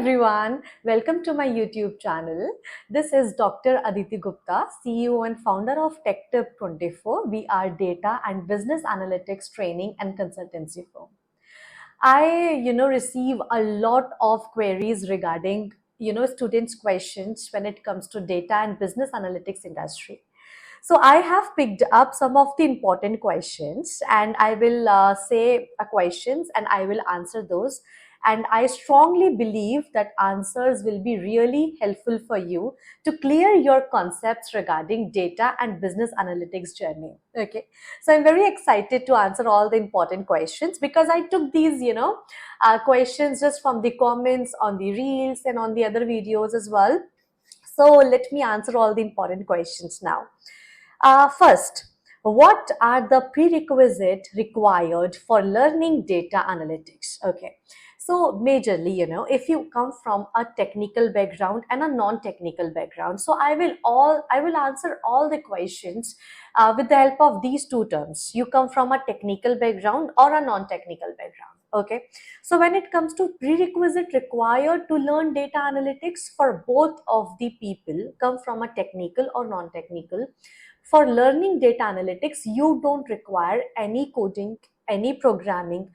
everyone, welcome to my YouTube channel. This is Dr. Aditi Gupta, CEO and founder of TechTip24. We are data and business analytics training and consultancy firm. I receive a lot of queries regarding students' questions when it comes to data and business analytics industry. So I have picked up some of the important questions, and I will say questions and I will answer those. And I strongly believe that answers will be really helpful for you to clear your concepts regarding data and business analytics journey. Okay. So I'm very excited to answer all the important questions because I took these, questions just from the comments on the reels and on the other videos as well. So let me answer all the important questions now. First, what are the prerequisites required for learning data analytics? Okay. So majorly, if you come from a technical background and a non-technical background, so I will answer all the questions with the help of these two terms. You come from a technical background or a non-technical background. Okay. So when it comes to prerequisite required to learn data analytics, for both of the people, come from a technical or non-technical, for learning data analytics, you don't require any coding, any programming.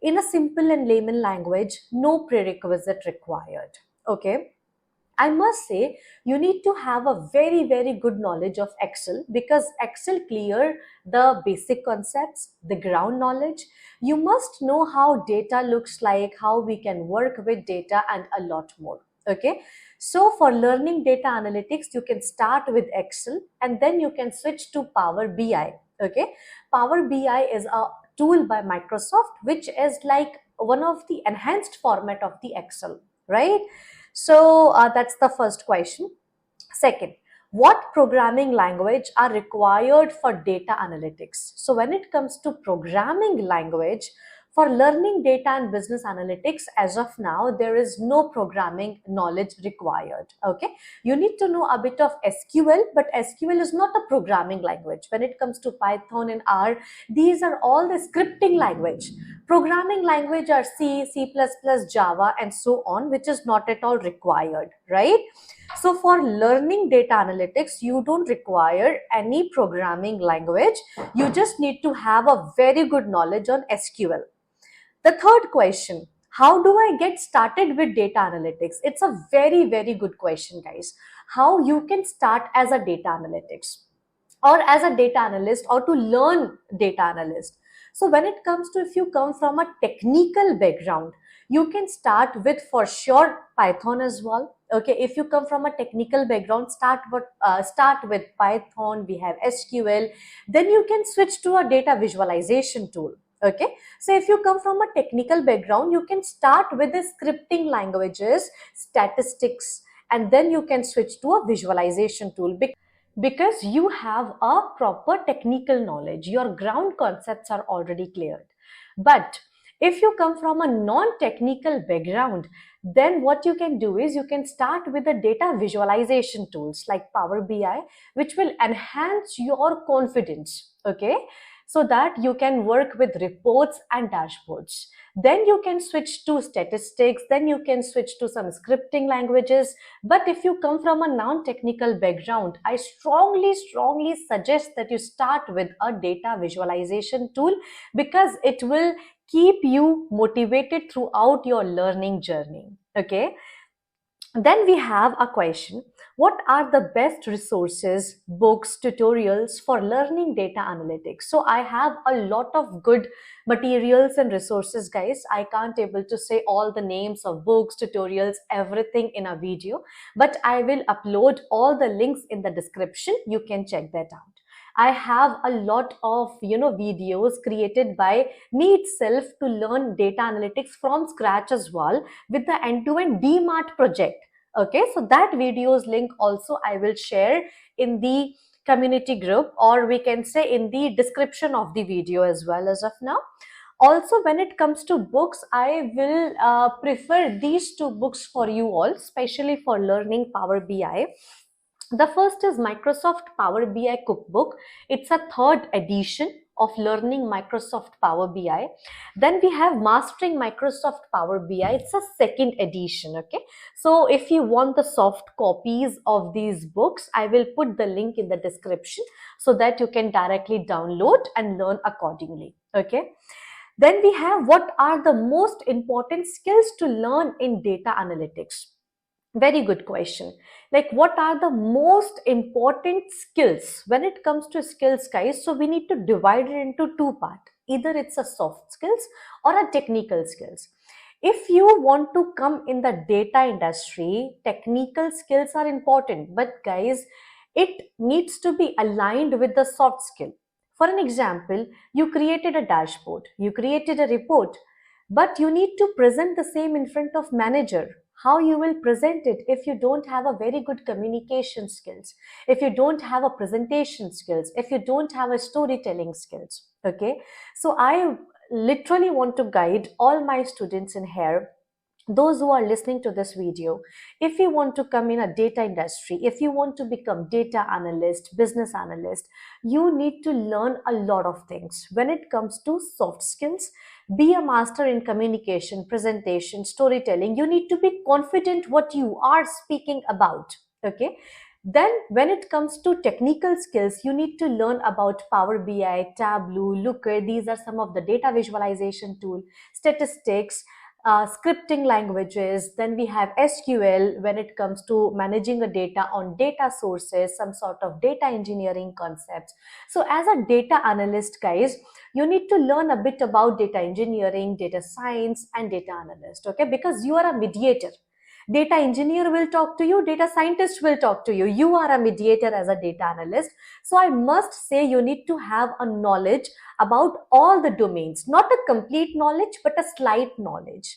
In a simple and layman language, no prerequisite required. Okay. I must say, you need to have a very, very good knowledge of Excel because Excel clear the basic concepts, the ground knowledge. You must know how data looks like, how we can work with data, and a lot more. Okay. So for learning data analytics, you can start with Excel and then you can switch to Power BI. Okay. Power BI is a tool by Microsoft, which is like one of the enhanced format of the Excel, right? So that's the first question. Second, what programming language are required for data analytics? So when it comes to programming language, for learning data and business analytics, as of now, there is no programming knowledge required. Okay, you need to know a bit of SQL, but SQL is not a programming language. When it comes to Python and R, these are all the scripting language. Programming language are C, C++, Java, and so on, which is not at all required, right? So for learning data analytics, you don't require any programming language. You just need to have a very good knowledge on SQL. The third question, how do I get started with data analytics? It's a very, very good question, guys. How you can start as a data analytics or as a data analyst or to learn data analyst. So when it comes to, if you come from a technical background, you can start with for sure Python as well. Okay, if you come from a technical background, start with Python. We have SQL. Then you can switch to a data visualization tool. Okay, so if you come from a technical background, you can start with the scripting languages, statistics, and then you can switch to a visualization tool because you have a proper technical knowledge. Your ground concepts are already cleared. But if you come from a non-technical background, then what you can do is you can start with the data visualization tools like Power BI, which will enhance your confidence. Okay, so that you can work with reports and dashboards. Then you can switch to statistics, then you can switch to some scripting languages. But if you come from a non-technical background, I strongly suggest that you start with a data visualization tool because it will keep you motivated throughout your learning journey. Okay. Then we have a question. What are the best resources, books, tutorials for learning data analytics? So I have a lot of good materials and resources, guys. I can't able to say all the names of books, tutorials, everything in a video, but I will upload all the links in the description. You can check that out. I have a lot of videos created by me itself to learn data analytics from scratch as well with the end-to-end DMART project. Okay, so that video's link also I will share in the community group, or we can say in the description of the video as well as of now. Also, when it comes to books, I will prefer these two books for you all, especially for learning Power BI. The first is Microsoft Power BI Cookbook. It's a third edition of learning Microsoft Power BI. Then we have Mastering Microsoft Power BI. It's a second edition. Okay. So if you want the soft copies of these books, I will put the link in the description so that you can directly download and learn accordingly. Okay. Then we have what are the most important skills to learn in data analytics. Very good question. Like, what are the most important skills when it comes to skills, guys? So we need to divide it into two parts. Either it's a soft skills or a technical skills. If you want to come in the data industry, technical skills are important, but guys, it needs to be aligned with the soft skill. For an example, you created a dashboard, you created a report, but you need to present the same in front of manager. How you will present it if you don't have a very good communication skills, if you don't have a presentation skills, if you don't have a storytelling skills. Okay, so I literally want to guide all my students in here, those who are listening to this video. If you want to come in a data industry, if you want to become data analyst, business analyst, you need to learn a lot of things when it comes to soft skills. Be a master in communication, presentation, storytelling. You need to be confident what you are speaking about. Okay. Then when it comes to technical skills, you need to learn about Power BI, Tableau, Looker. These are some of the data visualization tool, statistics, scripting languages. Then we have SQL when it comes to managing the data on data sources, some sort of data engineering concepts. So as a data analyst, guys, you need to learn a bit about data engineering, data science, and data analyst. Okay, because you are a mediator. Data engineer will talk to you, data scientist will talk to you. You are a mediator as a data analyst. So I must say you need to have a knowledge about all the domains, not a complete knowledge, but a slight knowledge.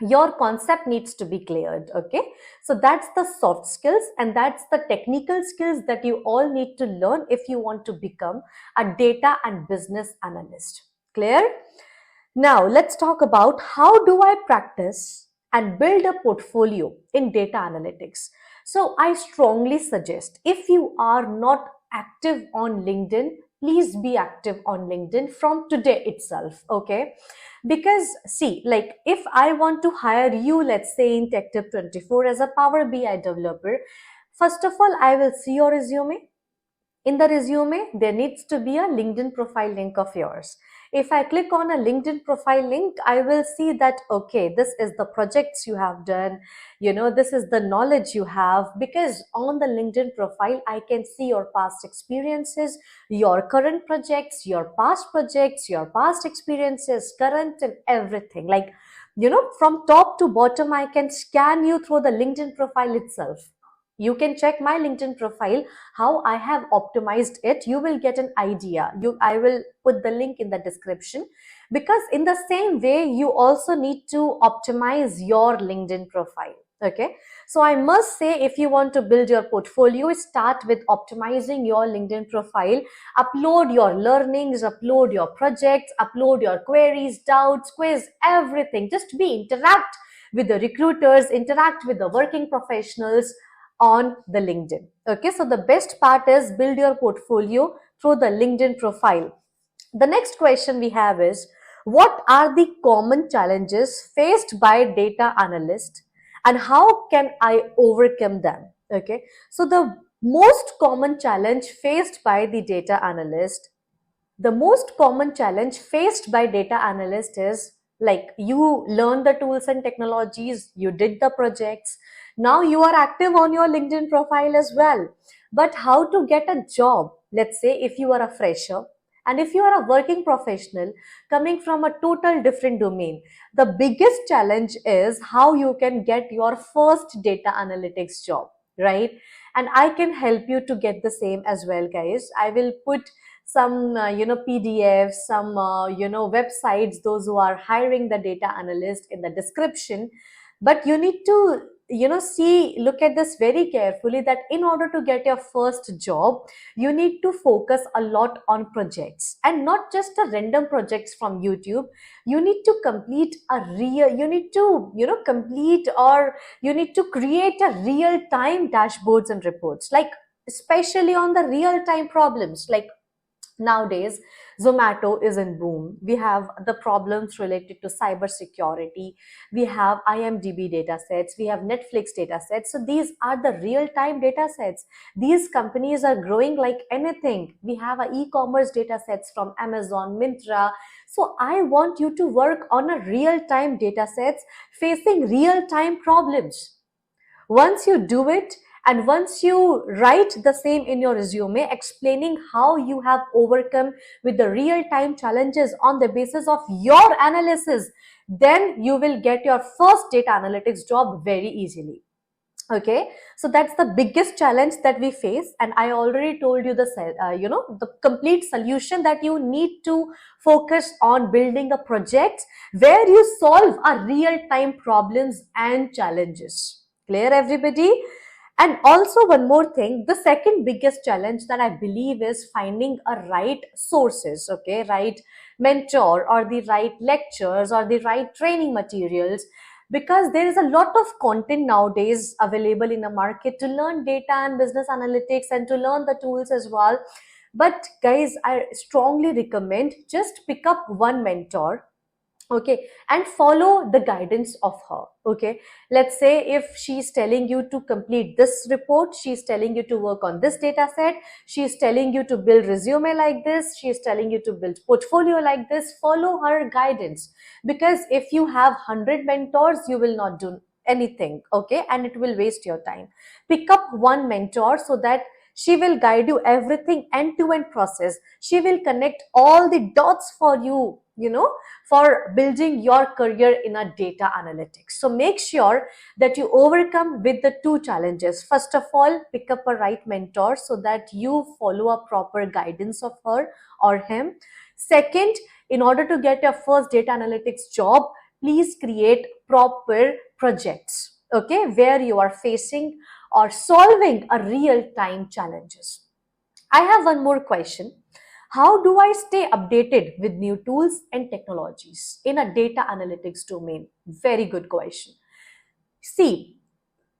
Your concept needs to be cleared. Okay, so that's the soft skills, and that's the technical skills that you all need to learn if you want to become a data and business analyst. Clear? Now let's talk about how do I practice and build a portfolio in data analytics. So I strongly suggest, if you are not active on LinkedIn, please be active on LinkedIn from today itself. Okay, because see, like, if I want to hire you, let's say in TechTip24 as a Power BI developer, first of all, I will see your resume. In the resume, there needs to be a LinkedIn profile link of yours. If I click on a LinkedIn profile link, I will see that, okay, this is the projects you have done, this is the knowledge you have, because on the LinkedIn profile, I can see your past experiences, your current projects, your past experiences, current and everything. Like, from top to bottom, I can scan you through the LinkedIn profile itself. You can check my LinkedIn profile, how I have optimized it. You will get an idea. I will put the link in the description, because in the same way, you also need to optimize your LinkedIn profile. Okay. So I must say, if you want to build your portfolio, start with optimizing your LinkedIn profile. Upload your learnings, upload your projects, upload your queries, doubts, quiz, everything. Just interact with the recruiters, interact with the working professionals on the LinkedIn. Okay, so the best part is build your portfolio through the LinkedIn profile. The next question we have is, what are the common challenges faced by data analysts and how can I overcome them? Okay, so the most common challenge faced by the data analyst, the most common challenge faced by data analyst is, like, you learn the tools and technologies, you did the projects, now you are active on your LinkedIn profile as well, but how to get a job? Let's say if you are a fresher and if you are a working professional coming from a total different domain, the biggest challenge is how you can get your first data analytics job, right? And I can help you to get the same as well, guys. I will put some PDFs, some websites, those who are hiring the data analyst, in the description. But you need to look at this very carefully, that in order to get your first job, you need to focus a lot on projects, and not just a random projects from YouTube. You need to complete a real, you need to complete, or you need to create a real time dashboards and reports, like especially on the real time problems. Like, nowadays Zomato is in boom. We have the problems related to cyber security. We have IMDb data sets. We have Netflix data sets. So these are the real-time data sets. These companies are growing like anything. We have e-commerce data sets from Amazon, Myntra. So I want you to work on a real-time data sets facing real-time problems. Once you do it, and once you write the same in your resume, explaining how you have overcome with the real-time challenges on the basis of your analysis, then you will get your first data analytics job very easily. Okay, so that's the biggest challenge that we face, and I already told you the the complete solution, that you need to focus on building a project where you solve a real-time problems and challenges. Clear, everybody? And also one more thing, the second biggest challenge that I believe is finding a right sources, okay, right mentor or the right lectures or the right training materials, because there is a lot of content nowadays available in the market to learn data and business analytics and to learn the tools as well. But guys, I strongly recommend just pick up one mentor, okay, and follow the guidance of her. Okay, let's say if she's telling you to complete this report, she's telling you to work on this data set, she's telling you to build resume like this, she's telling you to build portfolio like this, follow her guidance. Because if you have 100 mentors, you will not do anything, okay, and it will waste your time. Pick up one mentor so that she will guide you everything end-to-end process. She will connect all the dots for you, for building your career in a data analytics. So make sure that you overcome with the two challenges. First of all, pick up a right mentor so that you follow a proper guidance of her or him. Second, in order to get your first data analytics job, please create proper projects, okay, where you are facing or solving a real-time challenges. I have one more question. How do I stay updated with new tools and technologies in a data analytics domain? Very good question. See,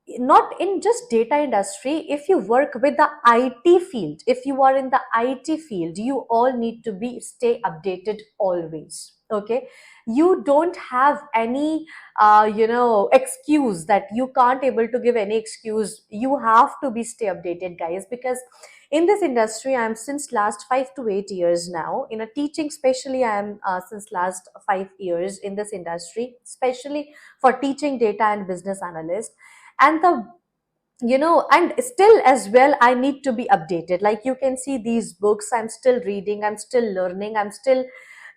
not in just data industry, if you work with the IT field, if you are in the IT field, you all need to be stay updated always. Okay, you don't have any excuse that you can't able to give any excuse. You have to be stay updated, guys, because in this industry I am since last 5 to 8 years now in a teaching, especially I am since last 5 years in this industry, especially for teaching data and business analyst. And the and still as well I need to be updated. Like you can see these books, I'm still reading, I'm still learning, I'm still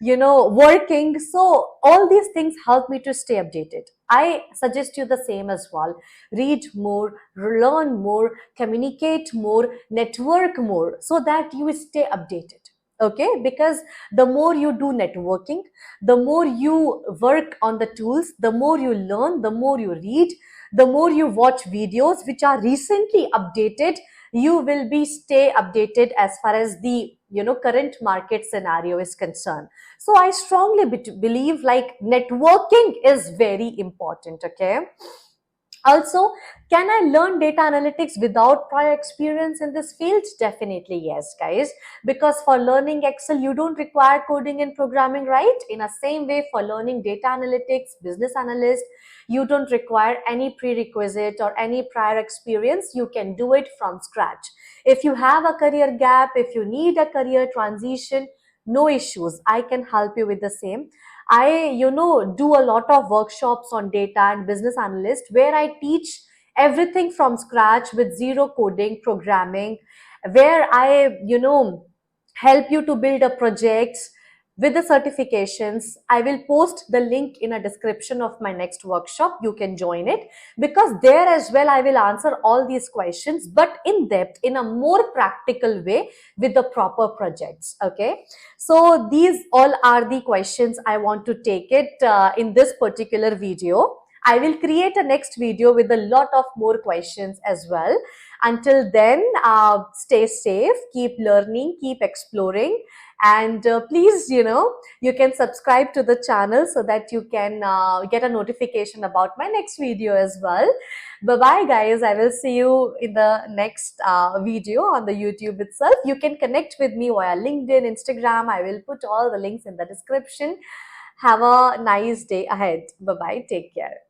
working. So all these things help me to stay updated. I suggest you the same as well. Read more, learn more, communicate more, network more, so that you stay updated. Okay, because the more you do networking, the more you work on the tools, the more you learn, the more you read, the more you watch videos which are recently updated, you will be stay updated as far as the current market scenario is concerned. So I strongly believe like networking is very important. Okay, also, can I learn data analytics without prior experience in this field? Definitely yes, guys. Because for learning Excel, you don't require coding and programming, right? In the same way, for learning data analytics, business analyst, you don't require any prerequisite or any prior experience. You can do it from scratch. If you have a career gap, if you need a career transition, no issues. I can help you with the same. I, do a lot of workshops on data and business analyst where I teach everything from scratch with zero coding, programming, where I, help you to build a projects with the certifications. I will post the link in a description of my next workshop. You can join it, because there as well I will answer all these questions, but in depth, in a more practical way with the proper projects. Okay, so these all are the questions I want to take it in this particular video. I will create a next video with a lot of more questions as well. Until then, stay safe, keep learning, keep exploring, And please, you can subscribe to the channel so that you can get a notification about my next video as well. Bye bye guys, I will see you in the next video on the YouTube itself. You can connect with me via LinkedIn, Instagram. I will put all the links in the description. Have a nice day ahead. Bye bye, take care.